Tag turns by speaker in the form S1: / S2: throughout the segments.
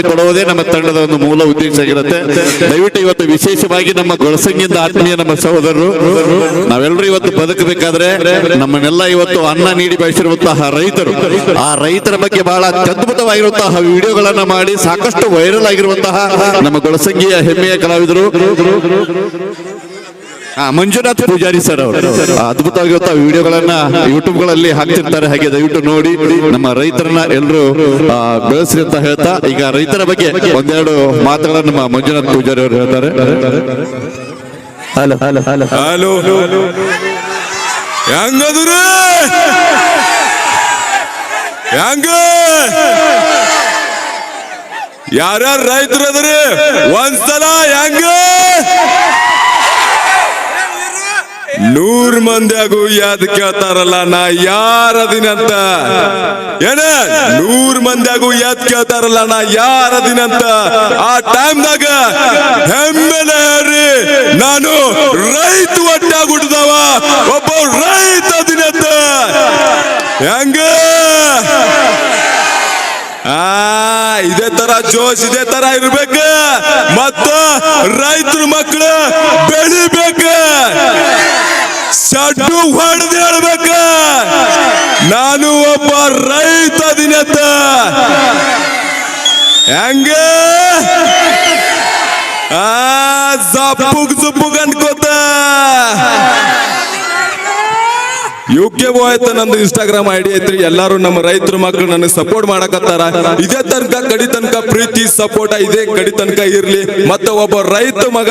S1: ಕೊಡುವುದೇ ನಮ್ಮ ತಂಡದ ಒಂದು ಮೂಲ ಉದ್ದೇಶ ಆಗಿರುತ್ತೆ. ದಯವಿಟ್ಟು ಇವತ್ತು ವಿಶೇಷವಾಗಿ ನಮ್ಮ ಗೊಳಸಂಗಿಯಿಂದ ಆತ್ಮೀಯ ನಮ್ಮ ಸಹೋದರರು ನಾವೆಲ್ಲರೂ ಇವತ್ತು ಬದುಕಬೇಕಾದ್ರೆ ನಮ್ಮನ್ನೆಲ್ಲ ಇವತ್ತು ಅನ್ನ ನೀಡಿ ಬೆಳೆಸಿರುವಂತಹ ರೈತರು, ಆ ರೈತರ ಬಗ್ಗೆ ಬಹಳ ಅತ್ಯದ್ಭುತವಾಗಿರುವಂತಹ ವಿಡಿಯೋಗಳನ್ನ ಮಾಡಿ ಸಾಕಷ್ಟು ವೈರಲ್ ಆಗಿರುವಂತಹ ನಮ್ಮ ಗೊಳಸಂಗಿಯ ಹೆಮ್ಮೆಯ ಕಲಾವಿದರು ಮಂಜುನಾಥ್ ಪೂಜಾರಿ ಸರ್ ಅವರು ಅದ್ಭುತವಾಗಿರುವಂತಹ ವಿಡಿಯೋಗಳನ್ನ ಯೂಟ್ಯೂಬ್ ಗಳಲ್ಲಿ ಹಾಕ್ತಿರ್ತಾರೆ. ಹಾಗೆ ದಯವಿಟ್ಟು ನೋಡಿ ನಮ್ಮ ರೈತರನ್ನ ಎಲ್ಲರೂ ಬೆಳೆಸ್ರಿ ಅಂತ ಹೇಳ್ತಾ ಈಗ ರೈತರ ಬಗ್ಗೆ ಒಂದೆರಡು ಮಾತುಗಳನ್ನ ನಮ್ಮ ಮಂಜುನಾಥ್ ಪೂಜಾರಿ ಅವರು ಹೇಳ್ತಾರೆ.
S2: ಹಲೋ ಹಲೋ ಹಲೋ ಹಲೋ ಹೆಂಗದ್ರಿ ಹೆಂಗ ಯಾರ್ಯಾರು ರೈತರದ್ರಿ ಒಂದ್ಸಲ ಹೆಂಗ 100 ಮಂದಿಯಾಗೂ ಯಾದ್ ಕೇಳ್ತಾರಲ್ಲ ನಾ ಯಾರದಿನಂತ ಏನ 100 ಮಂದಿಯಾಗೂ ಯಾದ್ ಕೇಳ್ತಾರಲ್ಲ ನಾ ಯಾರದಿನಂತ ಆ ಟೈಮ್ದಾಗ ಹೆಮ್ಮೆಲೆ ಹೇಳ್ರಿ ನಾನು ರೈತ ಒಟ್ಟಾಗಿ ಹುಟ್ಟಿದವ ಒಬ್ಬ ರೈತ ಅದಿನಂತ ಹೆಂಗ ಇದೇ ತರ ಜೋಶ್ ಇದೇ ತರ ಇರ್ಬೇಕ ಮತ್ತ ರೈತರ ಮಕ್ಕಳು ಬೆಳಿಬೇಕ ಸಡ್ಡು ಹೊಡೆದು ಹೇಳ್ಬೇಕ ನಾನು ಒಬ್ಬ ರೈತ ಅದಿನಂತ ಹೆಂಗ ಜಪ್ಪುಗ್ ಅನ್ಕೋತ ಯುಕೆ ಬಾಯ್ ನಂದು ಇನ್ಸ್ಟಾಗ್ರಾಮ್ ಐಡಿ ಐತ್ರಿ. ಎಲ್ಲಾರು ನಮ್ಮ ರೈತರ ಮಕ್ಕಳು ನನಗೆ ಸಪೋರ್ಟ್ ಮಾಡಕತ್ತಾರ. ಇದೇ ತನಕ ಕಡಿ ತನಕ ಪ್ರೀತಿ ಸಪೋರ್ಟ್ ಇದೇ ಕಡಿ ತನಕ ಇರ್ಲಿ. ಮತ್ತೆ ಒಬ್ಬ ರೈತ ಮಗ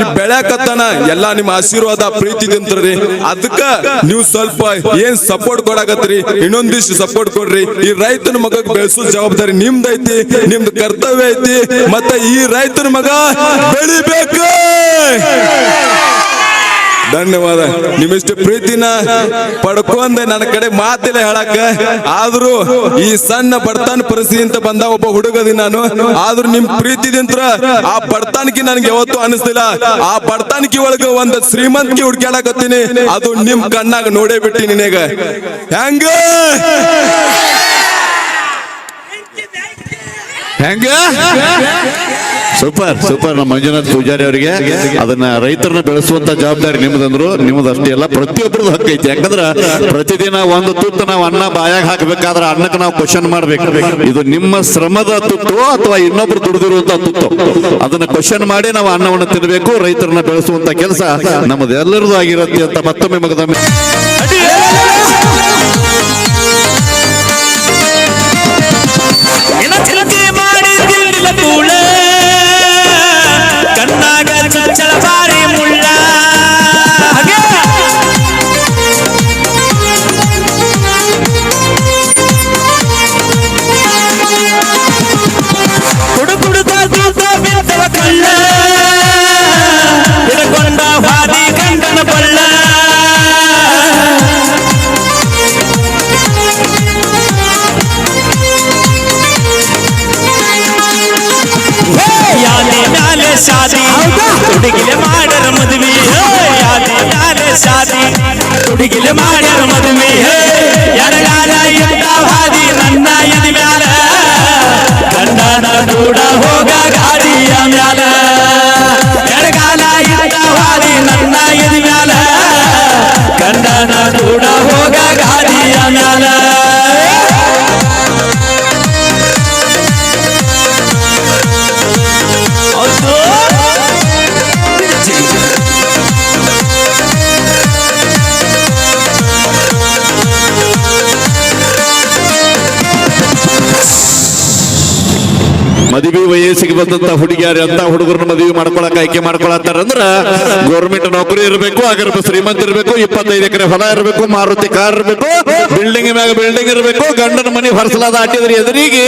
S2: ಈ ಬೆಳ್ಯಾಕತ್ತಾನ ಎಲ್ಲಾ ನಿಮ್ಮ ಆಶೀರ್ವಾದ ಪ್ರೀತಿ ತಿಂತ್ರಿ. ಅದಕ್ಕ ನೀವು ಸ್ವಲ್ಪ ಏನ್ ಸಪೋರ್ಟ್ ಕೊಡಾಕತ್ರಿ ಇನ್ನೊಂದಿಷ್ಟು ಸಪೋರ್ಟ್ ಕೊಡ್ರಿ. ಈ ರೈತನ ಮಗ ಬೆಳೆಸೋ ಜವಾಬ್ದಾರಿ ನಿಮ್ದೈತಿ, ನಿಮ್ದು ಕರ್ತವ್ಯ ಐತಿ. ಮತ್ತೆ ಈ ರೈತನ ಮಗ ಬೆಳಿಬೇಕು. ಧನ್ಯವಾದ. ನಿಮ್ಮಿಷ್ಟು ಪ್ರೀತಿನ ಪಡ್ಕೊಂಡೆ ನನ್ನ ಕಡೆ ಮಾತಿಲ್ಲ ಹೇಳಕ. ಆದ್ರೂ ಈ ಸಣ್ಣ ಬಡತನ ಪರಿಸ್ಥಿತಿ ಅಂತ ಬಂದ ಒಬ್ಬ ಹುಡುಗದಿ ನಾನು. ಆದ್ರೂ ನಿಮ್ ಪ್ರೀತಿದಿಂತ್ರ ಆ ಬಡತನಕ್ಕೆ ನನ್ಗೆ ಯಾವತ್ತೂ ಅನಿಸ್ತಿಲ್ಲ. ಆ ಬಡತನಕ್ಕೆ ಒಳಗ ಒಂದ್ ಶ್ರೀಮಂತಿಕೆ ಹುಡ್ಕ್ಯಾಡಕತ್ತೀನಿ. ಅದು ನಿಮ್ ಕಣ್ಣಾಗ ನೋಡೇ ಬಿಟ್ಟಿ ನಿನಗ ಹೆಂಗ
S1: ಹೆಂಗ ಸೂಪರ್ ಸೂಪರ್. ನಮ್ಮ ಮಂಜುನಾಥ್ ಪೂಜಾರಿ ಅವರಿಗೆ ಅದನ್ನ ರೈತರನ್ನ ಬೆಳೆಸುವಂತ ಜವಾಬ್ದಾರಿ ನಿಮ್ದಂದ್ರು. ನಿಮ್ದು ಅಷ್ಟೇ ಎಲ್ಲ ಪ್ರತಿಯೊಬ್ಬರದ್ದು ಹಕ್ಕು ಐತಿ. ಯಾಕಂದ್ರ ಪ್ರತಿದಿನ ಒಂದು ತುತ್ತು ನಾವು ಅನ್ನ ಬಾಯಾಗ ಹಾಕಬೇಕಾದ್ರೆ ಅನ್ನಕ್ಕೆ ನಾವು ಕ್ವಶನ್ ಮಾಡ್ಬೇಕು, ಇದು ನಿಮ್ಮ ಶ್ರಮದ ತುತ್ತು ಅಥವಾ ಇನ್ನೊಬ್ರು ದುಡಿದಿರುವಂತ ತುತ್ತು. ಅದನ್ನ ಕ್ವಶನ್ ಮಾಡಿ ನಾವು ಅನ್ನವನ್ನು ತಿನ್ನಬೇಕು. ರೈತರನ್ನ ಬೆಳೆಸುವಂತ ಕೆಲಸ ನಮ್ಮದು ಎಲ್ಲರದು ಆಗಿರುತ್ತೆ ಅಂತ ಮತ್ತೊಮ್ಮೆ ಮಗದೊಮ್ಮೆ
S3: ಕಣ್ಣಾಗ ಚಚ್ಚಳ ಬಾರಿ ಮುಳ್ಳ ಕುಡುಕುಡುಕ ಬಿದ್ದವ ಕಳ್ಳ ಹಿಡ್ಕೊಂಡ ಹಾದಿ ಗಂಡನ ಬಳ್ಳ ಶಾದಿ ಹುಡುಗಿಲೆ ಮಾಡ್ಯಾರ ಮದುವೆ. ಯಾದಿ ಮ್ಯಾಲೆ ಶಾದಿ ಹುಡುಗಿಲೆ ಮಾಡ್ಯಾರ ಮದುವೆ. ಎಡಗಾಲ ಎದ್ದ ಹಾದಿ ನನ್ನ ಎದಿ ಮ್ಯಾಲ ಗಂಡನ ಕೂಡ ಹೋಗ ಗಾಡಿಯ ಮ್ಯಾಲ. ಎಡಗಾಲ ಎದ್ದ ಹಾದಿ ನನ್ನ ಎದಿ ಮ್ಯಾಲ ಗಂಡನ ಕೂಡ ಹೋಗ ಗಾಡಿಯ ಮ್ಯಾಲ.
S1: ಮದುವೆ ವಯಸ್ಸಿಗೆ ಬಂದಂತ ಹುಡುಗಿಯಾರ ಅಂತ ಹುಡುಗರನ್ನ ಮದುವೆ ಮಾಡ್ಕೊಳಕ್ ಆಯ್ಕೆ ಮಾಡ್ಕೊಳತ್ತಾರ ಅಂದ್ರ ಗೌರ್ಮೆಂಟ್ ನೌಕರಿ ಇರಬೇಕು, ಆಗರ್ಭ ಶ್ರೀಮಂತ ಇರಬೇಕು, 25 ಎಕರೆ ಹೊಲ ಇರಬೇಕು, ಮಾರುತಿ ಕಾರ್ ಇರಬೇಕು, ಬಿಲ್ಡಿಂಗ್ ಮ್ಯಾಗ ಬಿಲ್ಡಿಂಗ್ ಇರಬೇಕು, ಗಂಡನ ಮನೆ ಹೊರಸಲಾದ ಹಾಕಿದ್ರೆ ಎದುರಿಗೆ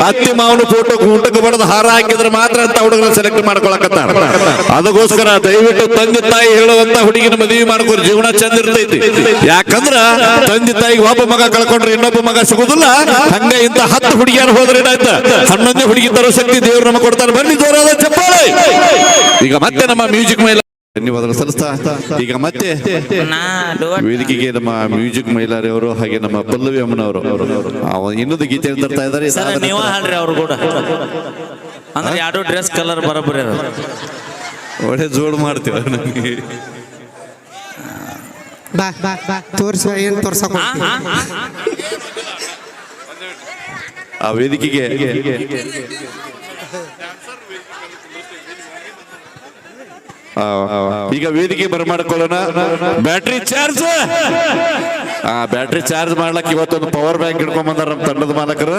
S1: ಅತ್ತಿ ಮಾವನ ಫೋಟೋ ಊಟಕ್ಕೆ ಬಡದ ಹಾರ ಹಾಕಿದ್ರೆ ಮಾತ್ರ ಅಂತ ಹುಡುಗರನ್ನ ಸೆಲೆಕ್ಟ್ ಮಾಡ್ಕೊಳಕತ್ತಾರ. ಅದಕ್ಕೋಸ್ಕರ ದಯವಿಟ್ಟು ತಂದೆ ತಾಯಿ ಹೇಳುವಂತ ಹುಡುಗಿನ ಮದುವೆ ಮಾಡ್ಕೊರಿ, ಜೀವನ ಚಂದ ಇರ್ತೈತಿ. ಯಾಕಂದ್ರ ತಂದೆ ತಾಯಿಗೆ ಒಬ್ಬ ಮಗ ಕಳ್ಕೊಂಡ್ರೆ ಇನ್ನೊಬ್ಬ ಮಗ ಸಿಗುದಿಲ್ಲ. ಹಂಗ ಇಂತ 10 ಹುಡುಗಿಯಾರು ಹೋದ್ರೆ ಏನಾಯ್ತ 11 ಹುಡುಗಿ ತರೋ ಶಕ್ತಿ ದೇವ್ರು ನಮಗೆ ಕೊಡ್ತಾರೆ. ಬನ್ನಿ ಜೋರಾದ ಚಪ್ಪಾಳೆ. ಈಗ ಮತ್ತೆ ನಮ್ಮ ಮ್ಯೂಸಿಕ್ ಮೇಲೆ ಧನ್ಯವಾದ ಸಲ್ಲಿಸ್ತಾ ಈಗ ಮತ್ತೆ ವೇದಿಕೆಗೆ ನಮ್ಮ ಮ್ಯೂಸಿಕ್ ಮೈಲಾರಿ ಅವರು ಹಾಗೆ ನಮ್ಮ ಪಲ್ಲವಿ ಅಮ್ಮನವರು ಇನ್ನೊಂದು ಗೀತೆ ತರ್ತಾ ಇದ್ದಾರೆ.
S3: ಸರ್ ನೀವ ಹಾಡ್ರಿ ಅವ್ರು ಕೂಡ ಅಂದ್ರೆ ಎರಡು ಡ್ರೆಸ್ ಕಲರ್ ಬರೋಬ್ಬರಿ ಅದ.
S1: ಒಳ್ಳೆ ಜೋಡ್ ಮಾಡ್ತೀವ ನನಗೆ
S4: ತೋರ್ಸ ಏನ್ ತೋರ್ಸಕ್
S1: ಆ ವೇದಿಕೆಗೆ ಈಗ ವೇದಿಕೆ ಬರಮಾಡ್ಕೊಳ್ಳೋಣ. ಬ್ಯಾಟ್ರಿ ಚಾರ್ಜ್ ಬ್ಯಾಟ್ರಿ ಚಾರ್ಜ್ ಮಾಡ್ಲಕ್ಕೆ ಇವತ್ತೊಂದು ಪವರ್ ಬ್ಯಾಂಕ್ ಹಿಡ್ಕೊಂಡ್ ಬಂದಾರ ನಮ್ಮ ತಂಡದ ಮಾಲಕರು.